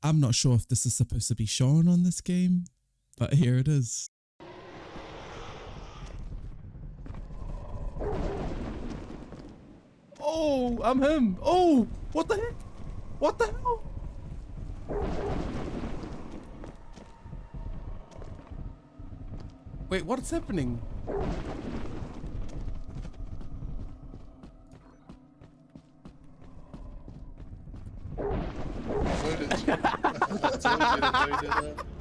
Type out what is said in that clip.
I'm not sure if this is supposed to be shown on this game, but here it is. Oh, I'm him. Oh, what the heck? What the hell? Wait, what's happening? I told you to do that.